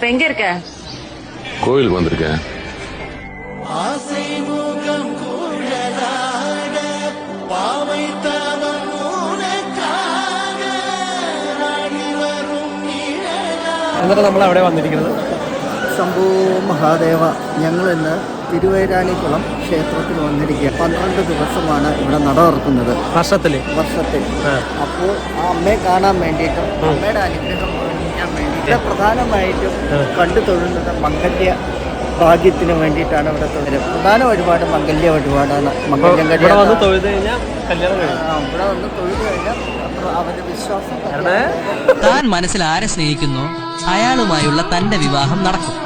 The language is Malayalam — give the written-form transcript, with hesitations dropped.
இப்ப எங்க இருக்க? கோயிலுக்கு வந்திருக்கேன். എന്നിട്ട് നമ്മൾ അവിടെ വന്നിരിക്കുന്നത് ശംഭോ മഹാദേവ. ഞങ്ങൾ ഇന്ന് തിരുവൈരാണിക്കുളം ക്ഷേത്രത്തിൽ വന്നിരിക്കുക. 12 ദിവസമാണ് ഇവിടെ നട തുറക്കുന്നത് വർഷത്തിൽ. അപ്പോൾ ആ അമ്മയെ കാണാൻ വേണ്ടിയിട്ടും അമ്മയുടെ അനുഗ്രഹം വാങ്ങിക്കാൻ വേണ്ടിയിട്ട് പ്രധാനമായിട്ടും കണ്ടു തൊഴുന്നത് മംഗല്യ ഭാഗ്യത്തിന് വേണ്ടിയിട്ടാണ് ഇവിടെ തൊഴിലും. പ്രധാന വഴിപാട് മംഗല്യ വഴിപാടാണ്. മംഗല്യം ഇവിടെ വന്ന് തൊഴുത് കഴിഞ്ഞാൽ കല്യാണം കഴിയും. ഇവിടെ വന്ന് തൊഴുത് കഴിഞ്ഞാൽ അവരുടെ വിശ്വാസം താൻ മനസ്സിൽ ആരെ സ്നേഹിക്കുന്നു അയാളുമായുള്ള തന്റെ വിവാഹം നടക്കും.